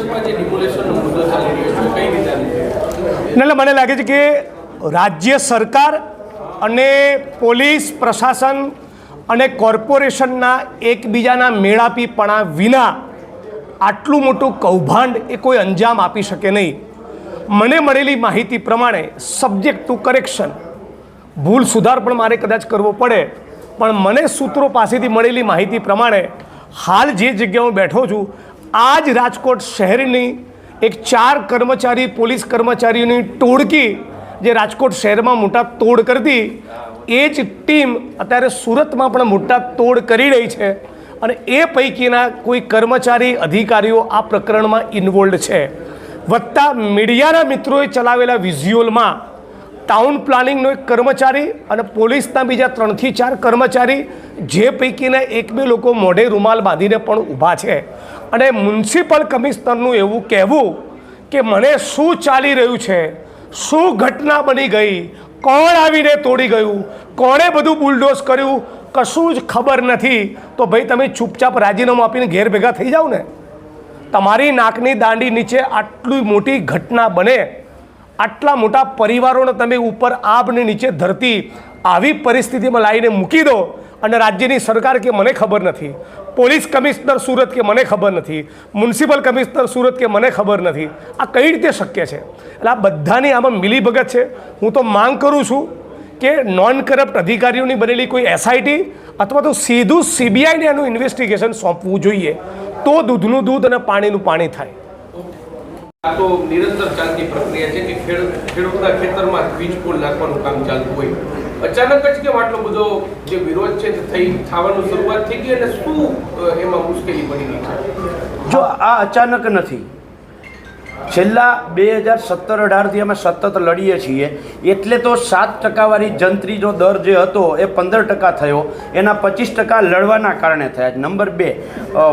દિવસમાં જે ડિમોલેશનનો મુદ્દો ચાલી રહ્યો છે કઈ રીતે? એટલે મને લાગે છે કે રાજ્ય સરકાર અને પોલીસ પ્રશાસન અને કોર્પોરેશનના એકબીજાના મેળાપીપણા વિના આટલું મોટું કૌભાંડ એ કોઈ અંજામ આપી શકે નહીં. મને મળેલી માહિતી પ્રમાણે સબ્જેક્ટ ટુ કરેક્શન, ભૂલ સુધાર પણ મારે કદાચ કરવો પડે, પણ મને સૂત્રો પાસેથી મળેલી માહિતી પ્રમાણે હાલ જે જગ્યાએ હું બેઠો છું આ જ રાજકોટ શહેરની એક 4 કર્મચારી પોલીસ કર્મચારીઓની ટોળકી જે રાજકોટ શહેરમાં મોટા તોડ કરતી એ જ ટીમ અત્યારે સુરતમાં પણ મોટા તોડ કરી રહી છે અને એ પૈકીના કોઈ કર્મચારી અધિકારીઓ આ પ્રકરણમાં ઇન્વોલ્ડ છે. વત્તા મીડિયાના મિત્રોએ ચલાવેલા વિઝ્યુઅલમાં ટાઉન પ્લાનિંગનો એક કર્મચારી અને પોલીસના બીજા 3 થી 4 કર્મચારી જે પૈકીના 1-2 લોકો મોઢે રૂમાલ બાંધીને પણ ઊભા છે અને મ્યુનિસિપલ કમિશનરનું એવું કહેવું કે મને શું ચાલી રહ્યું છે, શું ઘટના બની ગઈ, કોણ આવીને તોડી ગયું, કોણે બધું બુલડોઝ કર્યું, કશું જ ખબર નથી. તો ભાઈ તમે ચૂપચાપ રાજીનામું આપીને ઘેર ભેગા થઈ જાઓ ને. તમારી નાકની દાંડી નીચે આટલી મોટી ઘટના બને, આટલા મોટા પરિવારોને તમે ઉપર આબને નીચે ધરતી આવી પરિસ્થિતિમાં લાવીને મૂકી દો અને રાજ્યની સરકાર કે મને ખબર નથી, પોલીસ કમિશનર સુરત કે મને ખબર નથી, મ્યુનિસિપલ કમિશનર સુરત કે મને ખબર નથી. આ કઈ રીતે શક્ય છે? એટલે આ બધાની આમાં મિલીભગત છે. હું તો માંગ કરું છું કે નોન કરપ્ટ અધિકારીઓની બનેલી કોઈ એસઆઈટી અથવા તો સીધું સીબીઆઈને એનું ઇન્વેસ્ટિગેશન સોંપવું જોઈએ, તો દૂધનું દૂધ અને પાણીનું પાણી થાય. આ તો નિરંતર ચાલતી પ્રક્રિયા છે કે ખેડૂતના ખેતરમાં વીજ પોલ નાખવાનું કામ ચાલતું હોય, અચાનક જ કેમ આટલો બધો જે વિરોધ છે થવાનું શરૂઆત થઈ ગઈ અને શું એમાં મુશ્કેલી પડી ગઈ છે? જો આ અચાનક નથી, છેલ્લા 2017-18થી અમે સતત લડીએ છીએ. એટલે તો 7% વાળી જંત્રીનો દર જે હતો એ 15% થયો, એના 25% લડવાના કારણે થયા. નંબર 2,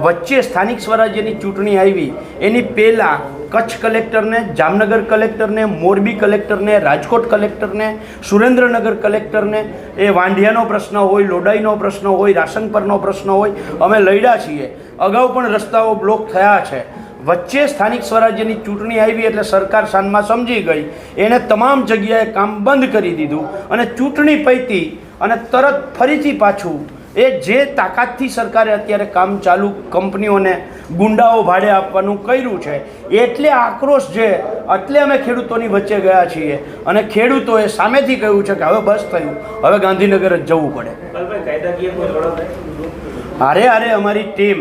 વચ્ચે સ્થાનિક સ્વરાજ્યની ચૂંટણી આવી એની પહેલાં કચ્છ કલેક્ટરને, જામનગર કલેક્ટરને, મોરબી કલેક્ટરને, રાજકોટ કલેક્ટરને, સુરેન્દ્રનગર કલેક્ટરને, એ વાંઢિયાનો પ્રશ્ન હોય, લોડાઈનો પ્રશ્ન હોય, રાશન પરનો પ્રશ્ન હોય, અમે લડ્યા છીએ. અગાઉ પણ રસ્તાઓ બ્લોક થયા છે. વચ્ચે સ્થાનિક સ્વરાજ્યની ચૂંટણી આવી એટલે સરકાર સાનમાં સમજી ગઈ, એણે તમામ જગ્યાએ કામ બંધ કરી દીધું અને ચૂંટણી પૈતી અને તરત ફરીથી પાછું એ જે તાકાતથી સરકારે અત્યારે કામ ચાલુ કંપનીઓને ગુંડાઓ ભાડે આપવાનું કર્યું છે, એટલે આક્રોશ છે. એટલે અમે ખેડૂતોની વચ્ચે ગયા છીએ અને ખેડૂતોએ સામેથી કહ્યું છે કે હવે બસ થયું, હવે ગાંધીનગર જ જવું પડે. હારે અમારી ટીમ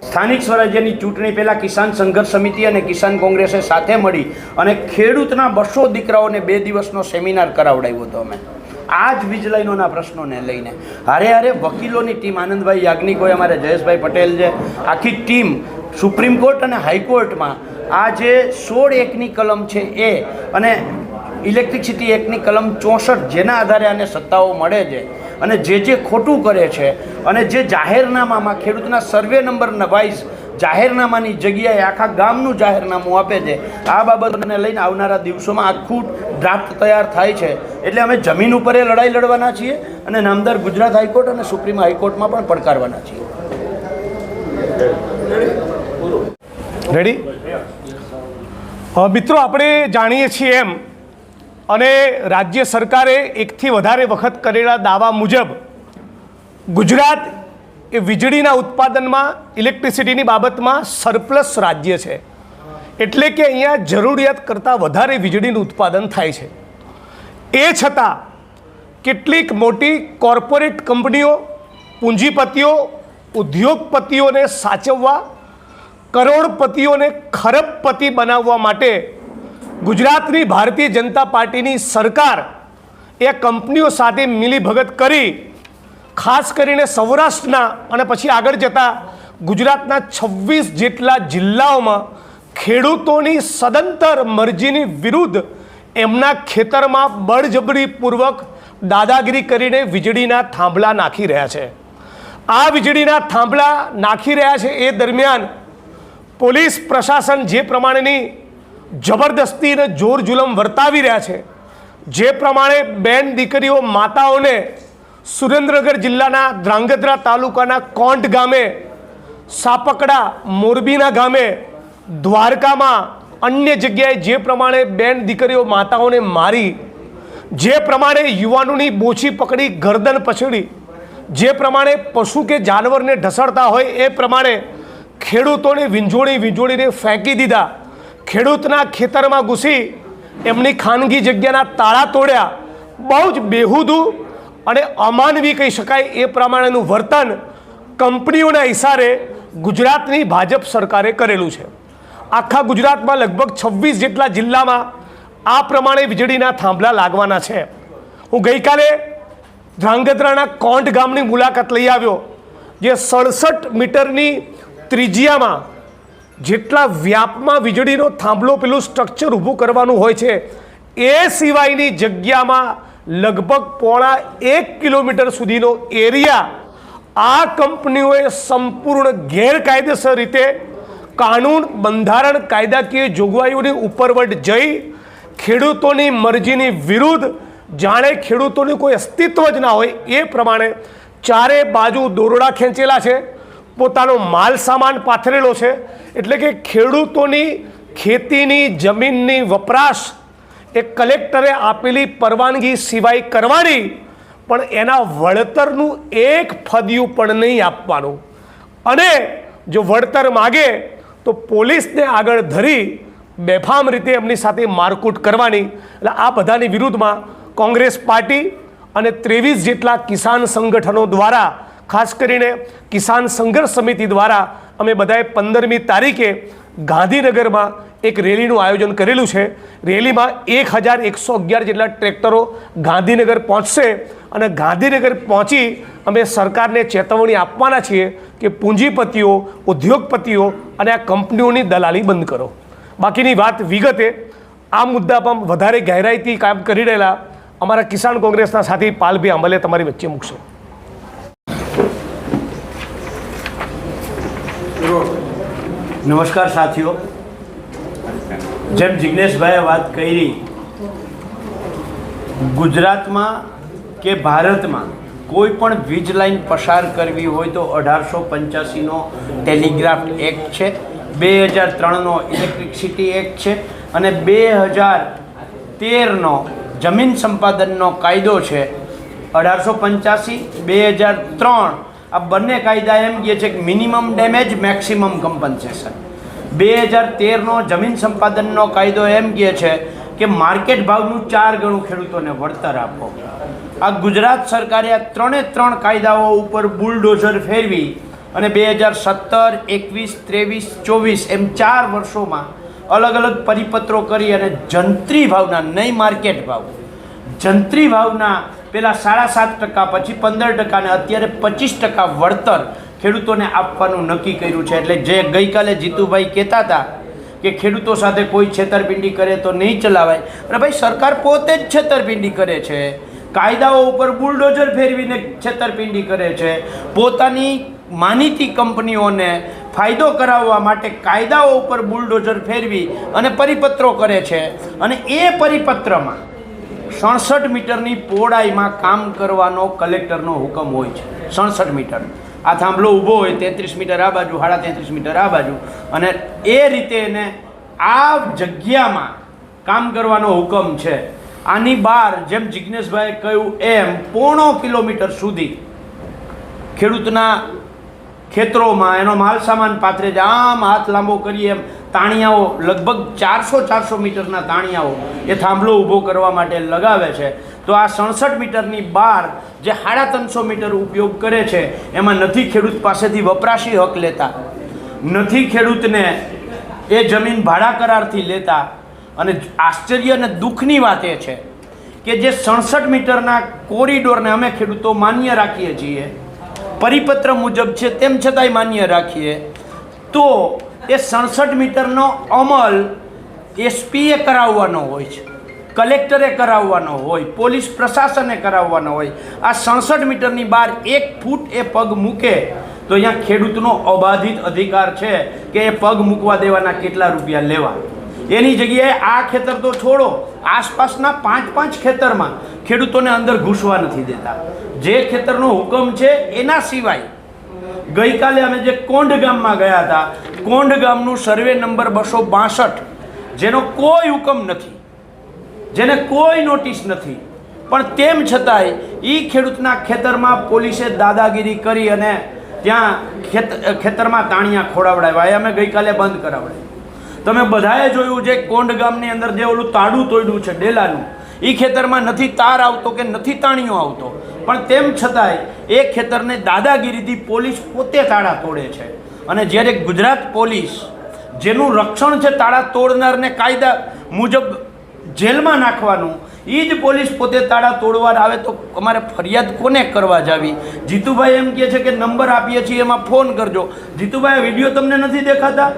સ્થાનિક સ્વરાજ્યની ચૂંટણી પહેલાં કિસાન સંઘર્ષ સમિતિ અને કિસાન કોંગ્રેસે સાથે મળી અને ખેડૂતના 200 દીકરાઓને 2 દિવસનો સેમિનાર કરાવડાવ્યો હતો. અમે આ જ વીજ લાઈનોના પ્રશ્નોને લઈને હારે વકીલોની ટીમ, આનંદભાઈ યાજ્ઞિક હોય, અમારે જયેશભાઈ પટેલ છે, આખી ટીમ સુપ્રીમ કોર્ટ અને હાઈકોર્ટમાં આ જે 16(1) કલમ છે એ અને ઇલેક્ટ્રિસિટી એક્ટની કલમ 64 જેના આધારે આને સત્તાઓ મળે છે અને જે ખોટું કરે છે અને જે જાહેરનામામાં ખેડૂતના સર્વે નંબર વાઇઝ જાહેરનામાની જગ્યાએ આખા ગામનું જાહેરનામું આપે છે, આ બાબતને લઈને આવનારા દિવસોમાં આખું ડ્રાફ્ટ તૈયાર થાય છે. એટલે અમે જમીન ઉપર એ લડાઈ લડવાના છીએ અને નામદાર ગુજરાત હાઈકોર્ટ અને સુપ્રીમ હાઈકોર્ટમાં પણ પડકારવાના છીએ. રેડી મિત્રો, આપણે જાણીએ છીએ એમ અને રાજ્ય સરકારે 1થી વધારે વખત કરેલા દાવા મુજબ ગુજરાત એ વીજળીના ઉત્પાદનમાં, ઇલેક્ટ્રિસિટીની બાબતમાં સરપ્લસ રાજ્ય છે. એટલે કે અહીંયા જરૂરિયાત કરતાં વધારે વીજળીનું ઉત્પાદન થાય છે. એ છતાં કેટલીક મોટી કોર્પોરેટ કંપનીઓ, પૂંજીપતિઓ, ઉદ્યોગપતિઓને સાચવવા, કરોડપતિઓને ખરબપતિ બનાવવા માટે ગુજરાતની ભારતીય જનતા પાર્ટીની સરકાર એ કંપનીઓ સાથે મિલીભગત કરી ખાસ કરીને સૌરાષ્ટ્રના અને પછી આગળ જતા ગુજરાતના 26 જેટલા જિલ્લાઓમાં ખેડૂતોની સદંતર મરજીની વિરુદ્ધ એમના ખેતરમાં બળજબરીપૂર્વક દાદાગીરી કરીને વીજળીના થાંભલા નાખી રહ્યા છે. આ વીજળીના થાંભલા નાખી રહ્યા છે એ દરમિયાન પોલીસ પ્રશાસન જે પ્રમાણેની જબરદસ્તી અને જોર જુલમ વર્તાવી રહ્યા છે, જે પ્રમાણે બેન દીકરીઓ માતાઓને સુરેન્દ્રનગર જિલ્લાના ધ્રાંગધ્રા તાલુકાના કોંટ ગામે, સાપકડા મોરબીના ગામે દ્વારકામાં અન્ય જગ્યાએ જે પ્રમાણે બેન દીકરીઓ માતાઓને મારી, જે પ્રમાણે યુવાનોની બોછી પકડી ગરદન પછડી, જે પ્રમાણે પશુ કે જાનવરને ઢસડતા હોય એ પ્રમાણે ખેડૂતોને વીંઝોડીને ફેંકી દીધા, ખેડૂતના ખેતરમાં ઘૂસી એમની ખાનગી જગ્યાના તાળા તોડ્યા, બહુ જ બેહુદું અને અમાનવી કહી શકાય એ પ્રમાણેનું વર્તન કંપનીઓના ઇશારે ગુજરાતની ભાજપ સરકારે કરેલું છે. આખા ગુજરાતમાં લગભગ 26 જેટલા જિલ્લામાં આ પ્રમાણે વીજળીના થાંભલા લાગવાના છે. હું ગઈકાલે ધ્રાંગધ્રાના કોંટ ગામની મુલાકાત લઈ આવ્યો, જે 67 મીટરની ત્રિજ્યામાં જેટલા વ્યાપમાં વીજળીનો થાંભલો પેલું સ્ટ્રક્ચર ઊભું કરવાનું હોય છે એ સિવાયની જગ્યામાં લગભગ 1.5 કિલોમીટર સુધીનો એરિયા આ કંપનીઓએ સંપૂર્ણ ગેરકાયદેસર રીતે કાનૂન, બંધારણ, કાયદાકીય જોગવાઈઓની ઉપરવટ જઈ ખેડૂતોની મરજીની વિરુદ્ધ, જાણે ખેડૂતોનું કોઈ અસ્તિત્વ જ ના હોય એ પ્રમાણે ચારે બાજુ દોરડા ખેંચેલા છે, પોતાનો માલ સામાન પાથરેલો છે. એટલે કે ખેડૂતોની ખેતીની જમીનની વપરાશ એ કલેક્ટરે આપેલી પરવાનગી સિવાય કરવાની, પણ એના વળતરનું એક ફદિયું પણ નહીં આપવાનું, અને જો વળતર માગે તો પોલીસને આગળ ધરી બેફામ રીતે એમની સાથે મારકૂટ કરવાની. એટલે આ બધાની વિરુદ્ધમાં કોંગ્રેસ પાર્ટી અને 23 જેટલા કિસાન સંગઠનો દ્વારા, ખાસ કરીને કિસાન સંઘર્ષ સમિતિ દ્વારા અમે બધાએ 15મી તારીખે ગાંધીનગરમાં એક રેલીનું આયોજન કરેલું છે. રેલીમાં 1111 જેટલા ટ્રેક્ટરો ગાંધીનગર પહોંચશે અને ગાંધીનગર પહોંચી અમે સરકારને ચેતવણી આપવાના છીએ કે પૂંજીપતિઓ, ઉદ્યોગપતિઓ અને આ કંપનીઓની દલાલી બંધ કરો. બાકીની વાત વિગતે આ મુદ્દા પર વધારે ગહેરાઈથી કામ કરી રહેલા અમારા કિસાન કોંગ્રેસના સાથી પાલભાઈ આંબલે તમારી વચ્ચે મૂકશે. નમસ્કાર સાથીઓ, જેમ જિગ્નેશભાઈએ વાત કરી, ગુજરાતમાં કે ભારતમાં કોઈ પણ વીજ લાઈન પસાર કરવી હોય તો 1885નો ટેલિગ્રાફ એક્ટ છે, 2003નો ઇલેક્ટ્રિસિટી એક્ટ છે અને 2013નો જમીન સંપાદનનો કાયદો છે. 1885, 2003 આ બંને કાયદા એમ કહે છે કે મિનિમમ ડેમેજ, મેક્સિમમ કમ્પન્સેશન. 2013નો જમીન સંપાદનનો કાયદો એમ કહે છે કે માર્કેટ ભાવનું 4 ગણું ખેડૂતોને વળતર આપો. આ ગુજરાત સરકારે આ 3 કાયદાઓ ઉપર બુલડોઝર ફેરવી અને 2017, 21, 23, 24 એમ 4 વર્ષોમાં અલગ અલગ પરિપત્રો કરી અને જંત્રી ભાવના, નહીં માર્કેટ ભાવ, જંત્રી ભાવના પહેલાં 7.5%, પછી 15% અને અત્યારે 25% વળતર ખેડૂતોને આપવાનું નક્કી કર્યું છે. એટલે જે ગઈકાલે જીતુભાઈ કહેતા હતા કે ખેડૂતો સાથે કોઈ છેતરપિંડી કરે તો નહીં ચલાવાય, અને ભાઈ સરકાર પોતે જ છેતરપિંડી કરે છે, કાયદાઓ ઉપર બુલડોઝર ફેરવીને છેતરપિંડી કરે છે, પોતાની માનીતી કંપનીઓને ફાયદો કરાવવા માટે કાયદાઓ ઉપર બુલડોઝર ફેરવી અને પરિપત્રો કરે છે. અને એ પરિપત્રમાં 67 મીટરની પહોળાઈમાં કામ કરવાનો કલેક્ટરનો હુકમ હોય છે. 67 મીટર આ થાંભલો ઊભો હોય, 33 મીટર આ બાજુ, 33.5 મીટર આ બાજુ, અને એ રીતે એને આ જગ્યામાં કામ કરવાનો હુકમ છે. આની બહાર જેમ જિગ્નેશભાઈએ કહ્યું એમ 0.5 કિલોમીટર સુધી ખેડૂતના ખેતરોમાં એનો માલ સામાન પાથરે છે. આમ હાથ લાંબો કરીએ એમ તાણિયાઓ, લગભગ 400 મીટરના તાણિયાઓ એ થાંભલો ઊભો કરવા માટે લગાવે છે. તો આ 67 મીટરની બહાર જે 350 મીટર ઉપયોગ કરે છે એમાં નથી ખેડૂત પાસેથી વપરાશી હક લેતા, નથી ખેડૂતને એ જમીન ભાડા કરારથી લેતા. અને આશ્ચર્ય અને દુઃખની વાત એ છે કે જે 67 મીટરના કોરિડોરને અમે ખેડૂતો માન્ય રાખીએ છીએ, પરિપત્ર મુજબ છે તેમ છતાંય માન્ય રાખીએ, તો એ 67 મીટરનો અમલ એસપીએ કરાવવાનો હોય છે, કલેક્ટરે કરાવવાનો હોય, પોલીસ પ્રશાસને કરાવવાનો હોય. આ 67 મીટરની બહાર 1 ફૂટ એ પગ મૂકે તો અહીંયા ખેડૂતનો અબાધિત અધિકાર છે કે એ પગ મૂકવા દેવાના કેટલા રૂપિયા લેવા. એની જગ્યાએ આ ખેતર તો છોડો, આસપાસના 5 ખેતરમાં ખેડૂતોને અંદર ઘૂસવા નથી દેતા. જે ખેતરનો હુકમ છે એના સિવાય ગઈકાલે અમે જે કોંઢ ગામમાં ગયા હતા, કોંઢ ગામનું સર્વે નંબર 262, જેનો કોઈ હુકમ નથી, જેને કોઈ નોટિસ નથી, પણ તેમ છતાંય એ ખેડૂતના ખેતરમાં પોલીસે દાદાગીરી કરી અને ત્યાં ખેતરમાં તાણિયા ખોડાવડાવ્યા. એ અમે ગઈકાલે બંધ કરાવડાવ્યા. તમે બધાએ જોયું છે કોંઢ ગામની અંદર જે ઓલું તાડું તોડ્યું છે ડેલાનું, એ ખેતરમાં નથી તાર આવતો કે નથી તાણિયો આવતો, પણ તેમ છતાંય એ ખેતરને દાદાગીરીથી પોલીસ પોતે તાળા તોડે છે. અને જ્યારે ગુજરાત પોલીસ, જેનું રક્ષણ છે તાળા તોડનારને કાયદા મુજબ જેલમાં નાખવાનું, એ જ પોલીસ પોતે તાળા તોડવા આવે તો અમારે ફરિયાદ કોને કરવા જાવી? જીતુભાઈ એમ કહે છે કે નંબર આપીએ છીએ, એમાં ફોન કરજો. જીતુભાઈ, વિડીયો તમને નથી દેખાતા?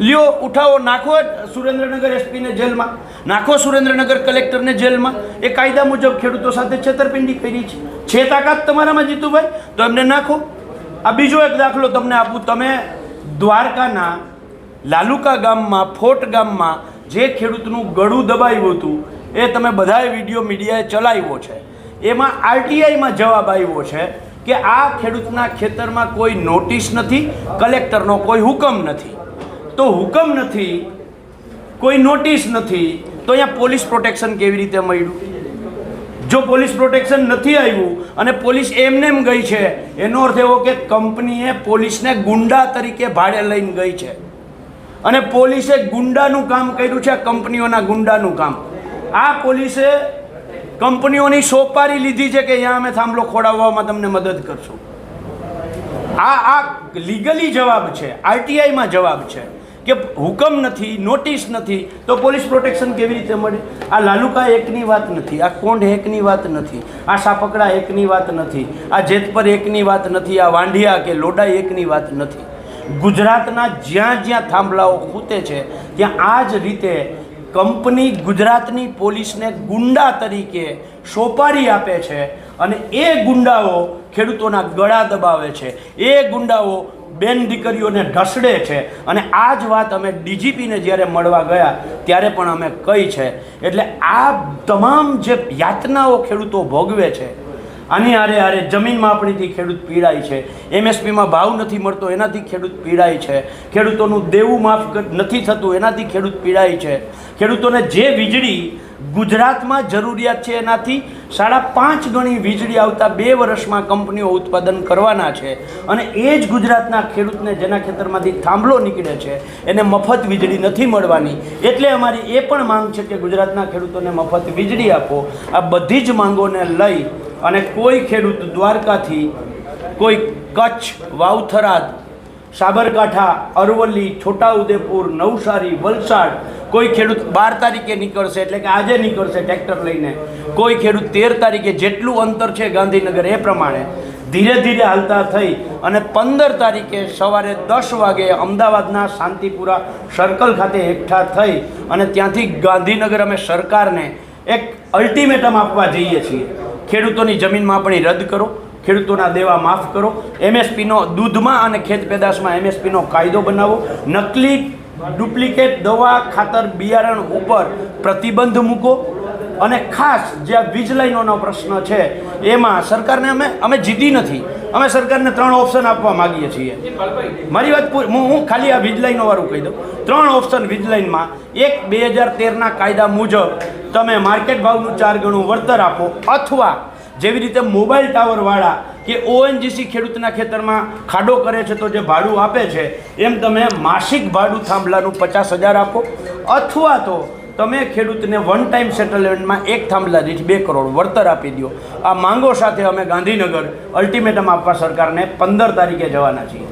લ્યો, ઉઠાવો, નાખો સુરેન્દ્રનગર એસપીને જેલમાં, નાખો સુરેન્દ્રનગર કલેક્ટરને જેલમાં. એ કાયદા મુજબ ખેડૂતો સાથે છેતરપિંડી કરી છે તાકાત તમારામાં જીતુભાઈ? તો એમને નાખો. આ બીજો એક દાખલો તમને આપું. તમે દ્વારકાના લાલુકા ગામમાં, ફોર્ટ ગામમાં જે ખેડૂતનું ગળું દબાવ્યું હતું, એ તમે બધાએ વિડીયો મીડિયાએ ચલાવ્યો છે. એમાં આરટીઆઈમાં જવાબ આવ્યો છે કે આ ખેડૂતના ખેતરમાં કોઈ નોટિસ નથી, કલેક્ટરનો કોઈ હુકમ નથી. તો હુકમ નથી, કોઈ નોટિસ નથી, તો અહીંયા પોલીસ પ્રોટેક્શન કેવી રીતે મળ્યું? જો પોલીસ પ્રોટેક્શન નથી આવ્યું અને પોલીસ એમને ગઈ છે, એનો અર્થ એવો કે કંપનીએ પોલીસને ગુંડા તરીકે ભાડે લઈને ગઈ છે અને પોલીસે ગુંડાનું કામ કર્યું છે, કંપનીઓના ગુંડાનું કામ. આ પોલીસે કંપનીઓની સોપારી લીધી છે કે અહીંયા અમે થાંભલો ખોડાવવામાં તમને મદદ કરશું. આ લીગલી જવાબ છે, આરટીઆઈમાં જવાબ છે કે હુકમ નથી, નોટિસ નથી, તો પોલીસ પ્રોટેક્શન કેવી રીતે મળે? આ લાલુકા એકની વાત નથી, આ કોંઢ એકની વાત નથી, આ સાપકડા એકની વાત નથી, આ જેતપર એકની વાત નથી, આ વાંઢિયા કે લોડાઈ એકની વાત નથી. ગુજરાતના જ્યાં જ્યાં થાંભલાઓ ખૂટે છે ત્યાં આ જ રીતે કંપની ગુજરાતની પોલીસને ગુંડા તરીકે સોપારી આપે છે અને એ ગુંડાઓ ખેડૂતોના ગળા દબાવે છે, એ ગુંડાઓ બેન દીકરીઓને ઢસડે છે. અને આ જ વાત અમે ડીજીપીને જ્યારે મળવા ગયા ત્યારે પણ અમે કહી છે. એટલે આ તમામ જે યાતનાઓ ખેડૂતો ભોગવે છે, આની હારે જમીન માપણીથી ખેડૂત પીડાય છે, એમએસપીમાં ભાવ નથી મળતો એનાથી ખેડૂત પીડાય છે, ખેડૂતોનું દેવું માફ નથી થતું એનાથી ખેડૂત પીડાય છે. ખેડૂતોને જે વીજળી ગુજરાતમાં જરૂરિયાત છે એનાથી 5.5 ગણી વીજળી આવતા 2 વર્ષમાં કંપનીઓ ઉત્પાદન કરવાના છે અને એ જ ગુજરાતના ખેડૂતને જેના ખેતરમાંથી થાંભલો નીકળે છે એને મફત વીજળી નથી મળવાની. એટલે અમારી એ પણ માંગ છે કે ગુજરાતના ખેડૂતોને મફત વીજળી આપો. આ બધી જ માંગોને લઈ અને કોઈ ખેડૂત દ્વારકાથી, કોઈ કચ્છ, વાવથરાદ, સાબરકાંઠા, અરવલ્લી, છોટાઉદેપુર, નવસારી, વલસાડ, કોઈ ખેડૂત 12 તારીખે નીકળશે, એટલે કે આજે નીકળશે ટ્રેક્ટર લઈને, કોઈ ખેડૂત 13 તારીખે, જેટલું અંતર છે ગાંધીનગર એ પ્રમાણે ધીરે ધીરે હાલતા થઈ અને 15 તારીખે સવારે 10 વાગે અમદાવાદના શાંતિપુરા સર્કલ ખાતે એકઠા થઈ અને ત્યાંથી ગાંધીનગર અમે સરકારને એક અલ્ટિમેટમ આપવા જઈએ છીએ. ખેડૂતોની જમીન માપણી રદ કરો, ખેડૂતોના દેવા માફ કરો, એમએસપીનો દૂધમાં અને ખેત પેદાશમાં એમએસપીનો કાયદો બનાવો, નકલી ડુપ્લિકેટ દવા, ખાતર, બિયારણ ઉપર પ્રતિબંધ મૂકો અને ખાસ જે આ વીજ લાઈનોનો પ્રશ્ન છે એમાં સરકારને અમે જીતી નથી, અમે સરકારને 3 ઓપ્શન આપવા માગીએ છીએ. મારી વાત હું ખાલી આ વીજ લાઈનો વાળું કહી દઉં. 3 ઓપ્શન વીજ લાઈનમાં. એક, 2013ના કાયદા મુજબ તમે માર્કેટ ભાવનું 4 ગણું વળતર આપો, અથવા જેવી રીતે મોબાઈલ ટાવરવાળા કે ઓએનજીસી ખેડૂતના ખેતરમાં ખાડો કરે છે તો જે ભાડું આપે છે એમ તમે માસિક ભાડું થાંભલાનું 50,000 આપો, અથવા તો તમે ખેડૂતને વન ટાઈમ સેટલમેન્ટમાં એક થાંભલા દીઠ 2 કરોડ વળતર આપી દો. આ માંગો સાથે અમે ગાંધીનગર અલ્ટિમેટમ આપવા સરકારને 15 તારીખે જવાના છીએ.